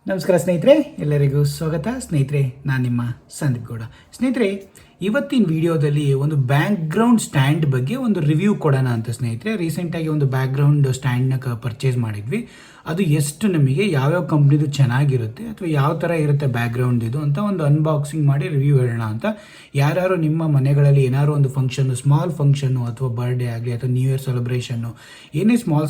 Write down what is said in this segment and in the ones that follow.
ನಮಸ್ಕಾರ ಸ್ನೇಹಿತರೆ, ಎಲ್ಲರಿಗೂ ಸ್ವಾಗತ. ಸ್ನೇಹಿತರೆ, ನಾನು ನಿಮ್ಮ ಸಂದೀಪ್ ಗೌಡ. ಸ್ನೇಹಿತರೆ, ಇವತ್ತಿನ ವಿಡಿಯೋದಲ್ಲಿ ಒಂದು ಬ್ಯಾಕ್ಗ್ರೌಂಡ್ ಸ್ಟ್ಯಾಂಡ್ ಬಗ್ಗೆ ಒಂದು ರಿವ್ಯೂ ಕೊಡೋಣ ಅಂತ ಸ್ನೇಹಿತರೆ. ರೀಸೆಂಟಾಗಿ ಒಂದು ಬ್ಯಾಕ್ಗ್ರೌಂಡ್ ಸ್ಟ್ಯಾಂಡ್ನ ಪರ್ಚೇಸ್ ಮಾಡಿದ್ವಿ. ಅದು ಎಷ್ಟು ನಮಗೆ ಯಾವ್ಯಾವ ಕಂಪ್ನಿದು ಚೆನ್ನಾಗಿರುತ್ತೆ ಅಥವಾ ಯಾವ ಥರ ಇರುತ್ತೆ ಬ್ಯಾಕ್ಗ್ರೌಂಡ್ ಇದು ಅಂತ ಒಂದು ಅನ್ಬಾಕ್ಸಿಂಗ್ ಮಾಡಿ ರಿವ್ಯೂ ಹೇಳೋಣ ಅಂತ. ಯಾರು ನಿಮ್ಮ ಮನೆಗಳಲ್ಲಿ ಏನಾದ್ರು ಒಂದು ಫಂಕ್ಷನ್ನು, ಸ್ಮಾಲ್ ಫಂಕ್ಷನ್ನು ಅಥವಾ ಬರ್ಡೇ ಆಗಲಿ ಅಥವಾ ನ್ಯೂ ಇಯರ್ ಸೆಲೆಬ್ರೇಷನ್ನು, ಏನೇ ಸ್ಮಾಲ್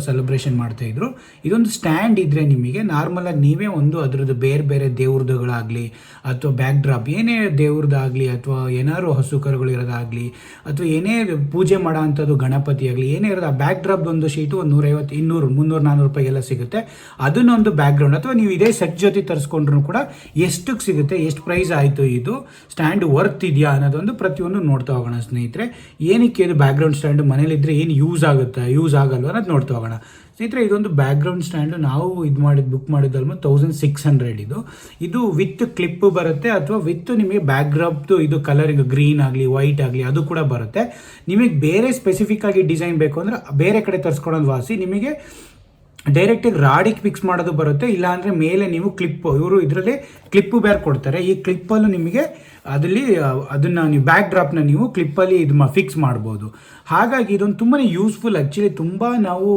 ಸೆಲೆಬ್ರೇಷನ್ ಮಾಡ್ತಾಯಿದ್ರು, ಇದೊಂದು ಸ್ಟ್ಯಾಂಡ್ ಇದ್ದರೆ ನಿಮಗೆ ನಾರ್ಮಲಾಗಿ ನೀವೇ ಒಂದು ಅದರದ್ದು ಬೇರೆ ಬೇರೆ ದೇವ್ರದುಗಳಾಗಲಿ ಅಥವಾ ಬ್ಯಾಕ್ ಡ್ರಾಪ್ ಏನೇ ದೇವ್ರದ್ದಾಗಲಿ ಅಥವಾ ಏನಾದ್ರು ಹಸು ಕರುಗಳು ಇರೋದಾಗಲಿ ಅಥವಾ ಏನೇ ಪೂಜೆ ಮಾಡೋ ಅಂಥದ್ದು ಗಣಪತಿ ಆಗಲಿ ಏನೇ ಇರೋದು, ಆ ಬ್ಯಾಕ್ ಡ್ರಾಪ್ ಒಂದು ಶೀಟು ಒಂದು 150, 200, 300, 400 ರೂಪಾಯಿಗೆಲ್ಲ ಸಿಗುತ್ತೆ. ಅದನ್ನೊಂದು ಬ್ಯಾಕ್ಗ್ರೌಂಡ್ ಅಥವಾ ನೀವು ಇದೇ ಸೆಟ್ ಜೊತೆ ತರಿಸ್ಕೊಂಡ್ರು ಕೂಡ ಎಷ್ಟಕ್ಕೆ ಸಿಗುತ್ತೆ, ಎಷ್ಟು ಪ್ರೈಸ್ ಆಯಿತು, ಇದು ಸ್ಟ್ಯಾಂಡ್ ವರ್ತ್ ಇದೆಯಾ ಅನ್ನೋದೊಂದು ಪ್ರತಿಯೊಂದು ನೋಡ್ತಾ ಹೋಗೋಣ ಸ್ನೇಹಿತರೆ. ಏನಕ್ಕೆ ಇದು ಬ್ಯಾಕ್ಗ್ರೌಂಡ್ ಸ್ಟ್ಯಾಂಡ್ ಮನೇಲಿದ್ದರೆ ಏನು ಯೂಸ್ ಆಗುತ್ತೆ, ಯೂಸ್ ಆಗಲ್ವ ಅನ್ನೋದು ನೋಡ್ತಾ ಹೋಗೋಣ ಸ್ನೇಹಿತರೆ. ಇದೊಂದು ಬ್ಯಾಕ್ಗ್ರೌಂಡ್ ಸ್ಟ್ಯಾಂಡು ನಾವು ಬುಕ್ ಮಾಡಿದ್ದು ಆಲ್ಮೋಸ್ಟ್ 1600 ಇದು ವಿತ್ ಕ್ಲಿಪ್ ಬರುತ್ತೆ ಅಥವಾ ವಿತ್ ನಿಮಗೆ ಬ್ಯಾಕ್ಗ್ರೌಂಡ್ದು ಇದು ಕಲರಿಂಗ್ ಗ್ರೀನ್ ಆಗಲಿ ವೈಟ್ ಆಗಲಿ ಅದು ಕೂಡ ಬರುತ್ತೆ. ನಿಮಗೆ ಬೇರೆ ಸ್ಪೆಸಿಫಿಕ್ ಆಗಿ ಡಿಸೈನ್ ಬೇಕು ಅಂದರೆ ಬೇರೆ ಕಡೆ ತರಿಸ್ಕೊಳ್ಳೋದು ವಾಸಿ. ನಿಮಗೆ ಡೈರೆಕ್ಟಾಗಿ ರಾಡಿಗೆ ಫಿಕ್ಸ್ ಮಾಡೋದು ಬರುತ್ತೆ, ಇಲ್ಲಾಂದರೆ ಮೇಲೆ ನೀವು ಇವರು ಇದರಲ್ಲಿ ಕ್ಲಿಪ್ಪು ಬೇರೆ ಕೊಡ್ತಾರೆ. ಈ ಕ್ಲಿಪ್ಪಲ್ಲೂ ನಿಮಗೆ ಅದನ್ನು ನೀವು ಬ್ಯಾಕ್ ಡ್ರಾಪ್ನ ನೀವು ಕ್ಲಿಪ್ಪಲ್ಲಿ ಇದು ಫಿಕ್ಸ್ ಮಾಡ್ಬೋದು. ಹಾಗಾಗಿ ಇದೊಂದು ತುಂಬಾ ಯೂಸ್ಫುಲ್. ಆ್ಯಕ್ಚುಲಿ ತುಂಬ ನಾವು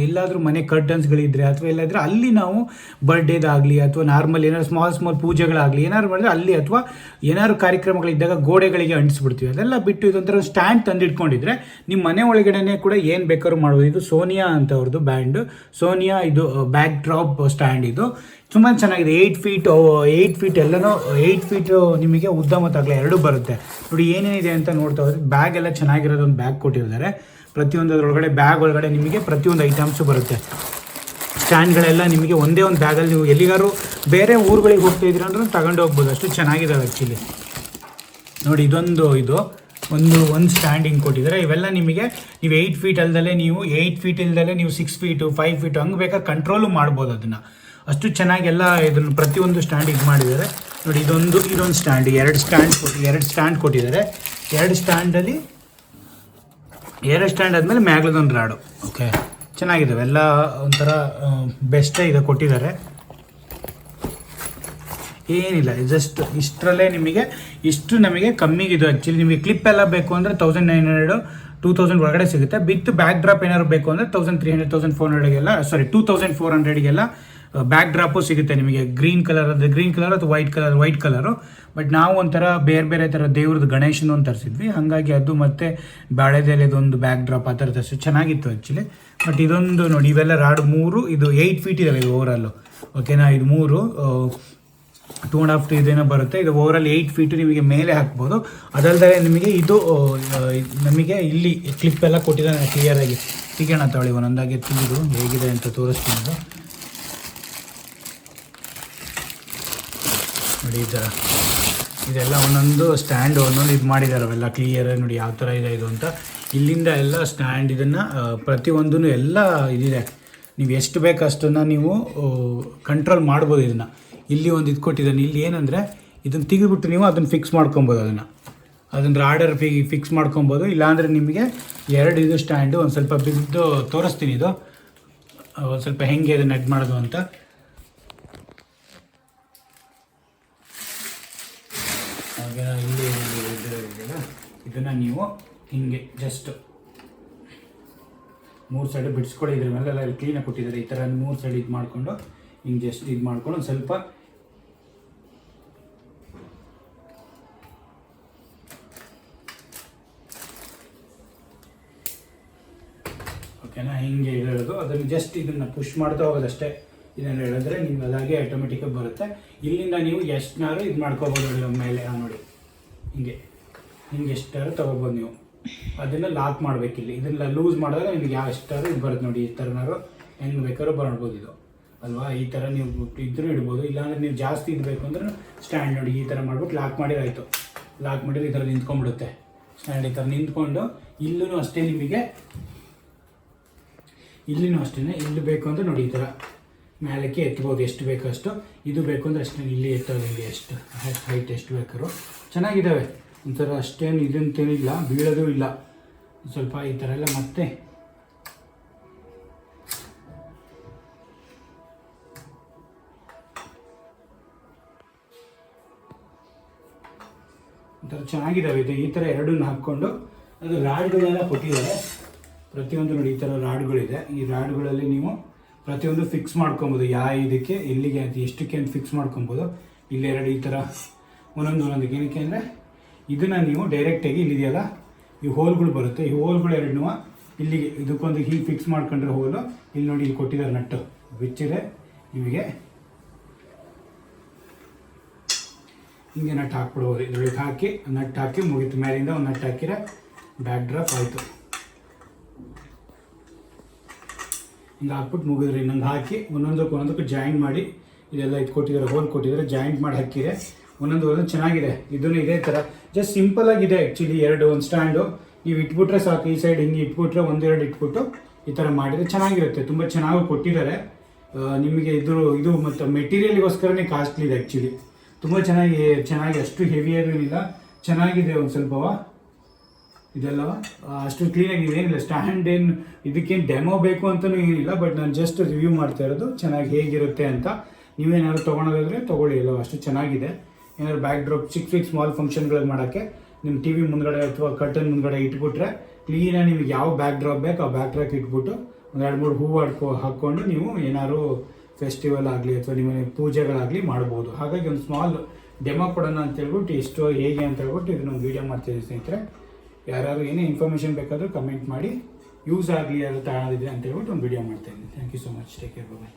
ಎಲ್ಲಾದರೂ ಮನೆ ಕರ್ಟನ್ಸ್ಗಳಿದ್ರೆ ಅಥವಾ ಎಲ್ಲಾದರೆ ಅಲ್ಲಿ ನಾವು ಬರ್ಡೇದಾಗಲಿ ಅಥವಾ ನಾರ್ಮಲ್ ಏನಾದ್ರು ಸ್ಮಾಲ್ ಪೂಜೆಗಳಾಗಲಿ ಏನಾದ್ರು ಮಾಡಿದ್ರೆ ಅಲ್ಲಿ ಅಥವಾ ಏನಾದ್ರು ಕಾರ್ಯಕ್ರಮಗಳಿದ್ದಾಗ ಗೋಡೆಗಳಿಗೆ ಅಂಟಿಸ್ಬಿಡ್ತೀವಿ. ಅದೆಲ್ಲ ಬಿಟ್ಟು ಇದೊಂಥರ ಸ್ಟ್ಯಾಂಡ್ ತಂದಿಟ್ಕೊಂಡಿದ್ರೆ ನಿಮ್ಮ ಮನೆ ಒಳಗಡೆ ಕೂಡ ಏನು ಬೇಕಾದ್ರೂ ಮಾಡ್ಬೋದು. ಇದು ಸೋನಿಯಾ ಅಂತ ಅವ್ರದ್ದು ಬ್ಯಾಂಡ್, ಸೋನಿಯಾ ಇದು ಬ್ಯಾಕ್ ಡ್ರಾಪ್ ಸ್ಟ್ಯಾಂಡ್. ಇದು ತುಂಬ ಚೆನ್ನಾಗಿದೆ. 8 ಫೀಟ್ ಎಲ್ಲನೂ 8 ಫೀಟ್ ನಿಮಗೆ ಉದ್ದ ಮತ್ತು ಅಗಲ ಎರಡೂ ಬರುತ್ತೆ. ನೋಡಿ ಏನೇನಿದೆ ಅಂತ ನೋಡ್ತಾ ಹೋದ್ರೆ ಬ್ಯಾಗ್ ಎಲ್ಲ ಚೆನ್ನಾಗಿರೋದು ಒಂದು ಬ್ಯಾಗ್ ಕೊಟ್ಟಿದ್ದಾರೆ. ಪ್ರತಿಯೊಂದು ಅದರೊಳಗಡೆ ಬ್ಯಾಗ್ ಒಳಗಡೆ ನಿಮಗೆ ಪ್ರತಿಯೊಂದು ಐಟಮ್ಸು ಬರುತ್ತೆ. ಸ್ಟ್ಯಾಂಡ್ಗಳೆಲ್ಲ ನಿಮಗೆ ಒಂದೇ ಒಂದು ಬ್ಯಾಗಲ್ಲಿ ನೀವು ಎಲ್ಲಿಗಾರು ಬೇರೆ ಊರುಗಳಿಗೆ ಹೋಗ್ತಾ ಇದ್ದೀರ ಅಂದ್ರೆ ತಗೊಂಡು ಹೋಗ್ಬೋದು, ಅಷ್ಟು ಚೆನ್ನಾಗಿದ್ದಾವೆ ಆ್ಯಕ್ಚುಲಿ. ನೋಡಿ ಒಂದು ಸ್ಟ್ಯಾಂಡ್ ಹಿಂಗೆ ಕೊಟ್ಟಿದ್ದಾರೆ. ಇವೆಲ್ಲ ನಿಮಗೆ ನೀವು 8 ಫೀಟ್ ಅಲ್ದಲ್ಲೇ ನೀವು 8 ಫೀಟ್ ಇಲ್ದಲ್ಲೇ ನೀವು 6 ಫೀಟು 5 ಫೀಟು ಹಂಗೆ ಬೇಕಾದ್ರೆ ಕಂಟ್ರೋಲು ಮಾಡ್ಬೋದು ಅದನ್ನು. ಅಷ್ಟು ಚೆನ್ನಾಗೆಲ್ಲ ಇದನ್ನು ಪ್ರತಿಯೊಂದು ಸ್ಟ್ಯಾಂಡ್ ಇದು ಮಾಡಿದ್ದಾರೆ. ನೋಡಿ ಇದೊಂದು ಸ್ಟ್ಯಾಂಡ್, ಎರಡು ಸ್ಟ್ಯಾಂಡ್ ಕೊಟ್ಟಿದ್ದಾರೆ. ಎರಡು ಸ್ಟ್ಯಾಂಡ್ ಆದಮೇಲೆ ಮ್ಯಾಗ್ಲದೊಂದು ರಾಡು. ಓಕೆ, ಚೆನ್ನಾಗಿದ್ದಾವೆ ಎಲ್ಲ, ಒಂಥರ ಬೆಸ್ಟೇ ಇದೆ ಕೊಟ್ಟಿದ್ದಾರೆ. ಏನಿಲ್ಲ, ಜಸ್ಟ್ ಇಷ್ಟರಲ್ಲೇ ನಮಗೆ ಕಮ್ಮಿಗಿದು. ಆ್ಯಕ್ಚುಲಿ ನಿಮಗೆ ಕ್ಲಿಪ್ ಎಲ್ಲ ಬೇಕು ಅಂದರೆ 1900, 2000 ಒಳಗಡೆ ಸಿಗುತ್ತೆ. ವಿತ್ ಬ್ಯಾಕ್ ಡ್ರಾಪ್ ಏನಾದ್ರು ಬೇಕು ಅಂದರೆ 1300, 1400ಗೆಲ್ಲ 2400ಗೆಲ್ಲ ಬ್ಯಾಕ್ ಡ್ರಾಪು ಸಿಗುತ್ತೆ ನಿಮಗೆ. ಗ್ರೀನ್ ಕಲರ್ ಅಥವಾ ವೈಟ್ ಕಲರು. ಬಟ್ ನಾವು ಒಂಥರ ಬೇರೆ ಥರ ದೇವ್ರದ್ದು ಗಣೇಶನ ಒಂದು ತರಿಸಿದ್ವಿ, ಹಾಗಾಗಿ ಅದು ಮತ್ತು ಬಾಳೆದೆಲೆದೊಂದು ಬ್ಯಾಕ್ ಡ್ರಾಪ್ ಆ ಥರ ತರಿಸಿ ಚೆನ್ನಾಗಿತ್ತು ಆ್ಯಕ್ಚುಲಿ. ಬಟ್ ಇದೊಂದು ನೋಡಿ, ಇವೆಲ್ಲ ರಾಡು 3, ಇದು 8 ಫೀಟ್ ಇದೆಲ್ಲ ಇದು ಓವರಾಲು. ಓಕೆನಾ, ಇದು 3 2.5 ಇದೇನೋ ಬರುತ್ತೆ. ಇದು ಓವರಾಲ್ 8 ಫೀಟು ನಿಮಗೆ ಮೇಲೆ ಹಾಕ್ಬೋದು. ಅದಲ್ಲದೆ ನಿಮಗೆ ನಮಗೆ ಇಲ್ಲಿ ಕ್ಲಿಪ್ ಎಲ್ಲ ಕೊಟ್ಟಿದ್ದಾನೆ ಕ್ಲಿಯರಾಗಿ. ಸಿಗೋಣ ತಗೊಳ್ಳಿ ಒಂದೊಂದಾಗಿ ತಿಳಿದು ಹೇಗಿದೆ ಅಂತ ತೋರಿಸ್ತೀನಿ. ನೋಡಿ ಈ ಥರ ಇದೆಲ್ಲ ಒಂದೊಂದು ಸ್ಟ್ಯಾಂಡ್ ಒಂದೊಂದು ಇದು ಮಾಡಿದ್ದಾರೆ. ಅವೆಲ್ಲ ಕ್ಲಿಯರ್ ನೋಡಿ ಯಾವ ಥರ ಇದೆ ಇದು ಅಂತ. ಇಲ್ಲಿಂದ ಎಲ್ಲ ಸ್ಟ್ಯಾಂಡ್ ಇದನ್ನು ಪ್ರತಿಯೊಂದೂ ಎಲ್ಲ ಇದಿದೆ. ನೀವು ಎಷ್ಟು ಬೇಕು ಅಷ್ಟನ್ನು ನೀವು ಕಂಟ್ರೋಲ್ ಮಾಡ್ಬೋದು. ಇಲ್ಲಿ ಒಂದು ಇದು ಕೊಟ್ಟಿದ್ದಾನೆ. ಇಲ್ಲಿ ಏನಂದರೆ ಇದನ್ನು ತೆಗೆದುಬಿಟ್ಟು ನೀವು ಅದನ್ನು ಫಿಕ್ಸ್ ಮಾಡ್ಕೊಬೋದು. ಅದನ್ನು ರಾಡರ್ ಫಿಕ್ಸ್ ಮಾಡ್ಕೊಬೋದು. ಇಲ್ಲಾಂದರೆ ನಿಮಗೆ ಇದು ಸ್ಟ್ಯಾಂಡು ಒಂದು ಸ್ವಲ್ಪ ಬಿದ್ದು ತೋರಿಸ್ತೀನಿ. ಇದು ಒಂದು ಸ್ವಲ್ಪ ಹೆಂಗೆ ಅದನ್ನು ನೆಟ್ ಮಾಡೋದು ಅಂತ. ಇಲ್ಲಿ ಇದನ್ನು ನೀವು ಹಿಂಗೆ ಜಸ್ಟ್ 3 ಸೈಡ್ ಬಿಡಿಸ್ಕೊಳ್ಳಿ. ಇದ್ರ ಮೇಲೆಲ್ಲ ಇಲ್ಲಿ ಕ್ಲೀನಾಗಿ ಕೊಟ್ಟಿದ್ದಾರೆ. ಈ ಥರ 3 ಸೈಡ್ ಇದು ಮಾಡಿಕೊಂಡು ಹಿಂಗೆ ಜಸ್ಟ್ ಇದು ಮಾಡ್ಕೊಂಡು ಒಂದು ಸ್ವಲ್ಪ ಓಕೆನಾ, ಹಿಂಗೆ ಹೇಳೋದು. ಅದನ್ನು ಜಸ್ಟ್ ಇದನ್ನು ಪುಷ್ ಮಾಡ್ತಾ ಹೋಗೋದಷ್ಟೇ. ಇದನ್ನು ಹೇಳಿದ್ರೆ ನಿಮ್ಗೆ ಅದಾಗೆ ಆಟೋಮೆಟಿಕಾಗಿ ಬರುತ್ತೆ. ಇಲ್ಲಿಂದ ನೀವು ಎಷ್ಟನ್ನಾರು ಇದು ಮಾಡ್ಕೋಬೋದು. ಮೇಲೆ ನೋಡಿ ಹಿಂಗೆ ಎಷ್ಟಾದ್ರು ತೊಗೋಬೋದು ನೀವು. ಅದನ್ನು ಲಾಕ್ ಮಾಡಬೇಕು. ಇದನ್ನು ಲೂಸ್ ಮಾಡಿದ್ರೆ ನಿಮಗೆ ಎಷ್ಟಾದ್ರು ಇದು ಬರುತ್ತೆ. ನೋಡಿ ಈ ಥರನಾರು ಹೆಂಗೆ ಬೇಕಾದ್ರೂ ಮಾಡ್ಬೋದು ಇದು ಅಲ್ವಾ. ಈ ಥರ ನೀವು ಇದ್ರೂ ಇಡ್ಬೋದು. ಇಲ್ಲಾಂದರೆ ನೀವು ಜಾಸ್ತಿ ಇಡಬೇಕು ಅಂದ್ರೆ ಸ್ಟ್ಯಾಂಡ್ ನೋಡಿ ಈ ಥರ ಮಾಡ್ಬಿಟ್ಟು ಲಾಕ್ ಮಾಡಿರಾಯಿತು. ಲಾಕ್ ಮಾಡಿದ್ರೆ ಈ ಥರ ನಿಂತ್ಕೊಂಡ್ಬಿಡುತ್ತೆ ಸ್ಟ್ಯಾಂಡ್. ಈ ಥರ ನಿಂತ್ಕೊಂಡು ಇಲ್ಲೂ ಅಷ್ಟೇ ನಿಮಗೆ, ಇಲ್ಲಿನೂ ಅಷ್ಟೇ. ಇಲ್ಲಿ ಬೇಕು ಅಂದರೆ ನೋಡಿ ಈ ಥರ ಮೇಲಕ್ಕೆ ಎತ್ಬೋದು ಎಷ್ಟು ಬೇಕಷ್ಟು. ಇದು ಬೇಕು ಅಂದರೆ ಅಷ್ಟೇ ಇಲ್ಲಿ ಎತ್ತೋದು. ಇಲ್ಲಿ ಎಷ್ಟು ಹೈಟ್ ಎಷ್ಟು ಬೇಕಾದ್ರು ಚೆನ್ನಾಗಿದ್ದಾವೆ. ಒಂಥರ ಅಷ್ಟೇನು ಇದಂತೇನಿಲ್ಲ, ಬೀಳೋದು ಇಲ್ಲ. ಸ್ವಲ್ಪ ಈ ಥರ ಎಲ್ಲ ಮತ್ತೆ ಒಂಥರ ಚೆನ್ನಾಗಿದ್ದಾವೆ. ಇದು ಈ ಥರ ಎರಡನ್ನ ಹಾಕ್ಕೊಂಡು ಅದು ರಾಡ್ಗಳೆಲ್ಲ ಕೊಟ್ಟಿದ್ದಾರೆ. ಪ್ರತಿಯೊಂದು ನೋಡಿ ಈ ಥರ ರಾಡ್ಗಳಿದೆ. ಈ ರಾಡ್ಗಳಲ್ಲಿ ನೀವು ಪ್ರತಿಯೊಂದು ಫಿಕ್ಸ್ ಮಾಡ್ಕೊಬೋದು, ಇದಕ್ಕೆ ಎಲ್ಲಿಗೆ ಅಂತ ಎಷ್ಟಕ್ಕೆ ಅಂತ ಫಿಕ್ಸ್ ಮಾಡ್ಕೊಬೋದು. ಇಲ್ಲೆರಡು ಈ ಥರ ಒಂದೊಂದಕ್ಕೆ. ಏನಕ್ಕೆ ಅಂದರೆ ಇದನ್ನು ನೀವು ಡೈರೆಕ್ಟಾಗಿ ಇಲ್ಲಿದೆಯಲ್ಲ ಈ ಹೋಲ್ಗಳು ಬರುತ್ತೆ, ಈ ಹೋಲ್ಗಳು ಎರಡನ್ನೂ ಇಲ್ಲಿಗೆ ಇದಕ್ಕೊಂದು ಹೀಗೆ ಫಿಕ್ಸ್ ಮಾಡ್ಕೊಂಡ್ರೆ ಹೋಲು ಇಲ್ಲಿ ನೋಡಿ ಇಲ್ಲಿ ಕೊಟ್ಟಿದ್ದಾರೆ ನಟ್ಟು ಬಿಚ್ಚಿದೆ ನಿಮಗೆ ಹಿಂಗೆ ನಟ್ಟು ಹಾಕ್ಬಿಡ್ಬೋದು. ಇದ್ರೊಳಗೆ ಹಾಕಿ ನಟ್ಟು ಹಾಕಿ ಮುಗಿತು. ಮೇಲಿಂದ ಒಂದು ನಟ್ಟು ಹಾಕಿದ್ರೆ ಬ್ಯಾಕ್ ಡ್ರಾಪ್ ಆಯಿತು. ಹಿಂಗೆ ಹಾಕ್ಬಿಟ್ಟು ಮುಗಿದ್ರಿ. ಇನ್ನೊಂದು ಹಾಕಿ ಒಂದೊಂದಕ್ಕೂ ಜಾಯಿಂಟ್ ಮಾಡಿ ಇದೆಲ್ಲ ಇದು ಕೊಟ್ಟಿದ್ದಾರೆ, ಹೋಲ್ ಕೊಟ್ಟಿದ್ದಾರೆ, ಜಾಯಿಂಟ್ ಮಾಡಿ ಹಾಕಿದೆ. ಒಂದೊಂದು ಚೆನ್ನಾಗಿದೆ. ಇದನ್ನು ಇದೇ ಥರ ಜಸ್ಟ್ ಸಿಂಪಲ್ ಆಗಿದೆ ಆ್ಯಕ್ಚುಲಿ. ಒಂದು ಸ್ಟ್ಯಾಂಡು ನೀವು ಇಟ್ಬಿಟ್ರೆ ಸಾಕು. ಈ ಸೈಡ್ ಹಿಂಗೆ ಇಟ್ಬಿಟ್ರೆ ಒಂದೆರಡು ಇಟ್ಬಿಟ್ಟು ಈ ಥರ ಮಾಡಿದರೆ ಚೆನ್ನಾಗಿರುತ್ತೆ. ತುಂಬ ಚೆನ್ನಾಗಿ ಕೊಟ್ಟಿದ್ದಾರೆ ನಿಮಗೆ. ಇದು ಮತ್ತು ಮೆಟೀರಿಯಲ್ಗೋಸ್ಕರನೇ ಕಾಸ್ಟ್ಲಿ ಇದೆ ಆ್ಯಕ್ಚುಲಿ. ತುಂಬ ಚೆನ್ನಾಗಿ ಅಷ್ಟು ಹೆವಿಯಾಗಿಲ್ಲ, ಚೆನ್ನಾಗಿದೆ. ಒಂದು ಸ್ವಲ್ಪವ ಇದೆಲ್ಲವ ಅಷ್ಟು ಕ್ಲೀನಾಗಿ ಏನಿಲ್ಲ. ಸ್ಟ್ಯಾಂಡ್ ಏನು ಇದಕ್ಕೇನು ಡೆಮೋ ಬೇಕು ಅಂತಲೂ ಏನಿಲ್ಲ, ಬಟ್ ನಾನು ಜಸ್ಟ್ ರಿವ್ಯೂ ಮಾಡ್ತಾ ಇರೋದು ಚೆನ್ನಾಗಿ ಹೇಗಿರುತ್ತೆ ಅಂತ. ನೀವೇನಾದ್ರು ತೊಗೊಳೋದಾದರೆ ತೊಗೊಳ್ಳಿ. ಎಲ್ಲ ಅಷ್ಟು ಚೆನ್ನಾಗಿದೆ. ಏನಾದ್ರು ಬ್ಯಾಕ್ ಡ್ರಾಪ್ ಚಿಕ್ಕ ಸ್ಮಾಲ್ ಫಂಕ್ಷನ್ಗಳಲ್ಲಿ ಮಾಡೋಕ್ಕೆ ನಿಮ್ಮ ಟಿ ವಿ ಮುಂದ್ಗಡೆ ಅಥವಾ ಕರ್ಟನ್ ಮುಂದ್ಗಡೆ ಇಟ್ಬಿಟ್ರೆ ಕ್ಲೀನಾಗಿ ನಿಮಗೆ ಯಾವ ಬ್ಯಾಕ್ ಡ್ರಾಪ್ ಬೇಕು ಆ ಬ್ಯಾಕ್ ಡ್ರಾಪ್ ಇಟ್ಬಿಟ್ಟು ಒಂದು 2-3 ಹೂವು ಹಾಕ್ಕೊಂಡು ನೀವು ಏನಾದ್ರು ಫೆಸ್ಟಿವಲ್ ಆಗಲಿ ಅಥವಾ ನಿಮ್ಮ ಪೂಜೆಗಳಾಗಲಿ ಮಾಡ್ಬೋದು. ಹಾಗಾಗಿ ಒಂದು ಸ್ಮಾಲ್ ಡೆಮೋ ಕೊಡೋಣ ಅಂತ ಹೇಳ್ಬಿಟ್ಟು ಎಷ್ಟು ಹೇಗೆ ಅಂತ ಹೇಳ್ಬಿಟ್ಟು ಇದನ್ನೊಂದು ವೀಡಿಯೋ ಮಾಡ್ತಿದ್ದೀವಿ ಸ್ನೇಹಿತರೆ. ಯಾರು ಏನೇ ಇನ್ಫಾರ್ಮೇಷನ್ ಬೇಕಾದರೂ ಕಮೆಂಟ್ ಮಾಡಿ, ಯೂಸ್ ಆಗಲಿ ಯಾರು ತಗೊಳ್ಳೋದಿದ್ರೆ ಅಂತ ಹೇಳ್ಬಿಟ್ಟು ಒಂದು ವೀಡಿಯೋ ಮಾಡ್ತಾಯಿದ್ದೀನಿ. Thank you so much. Take care. Bye.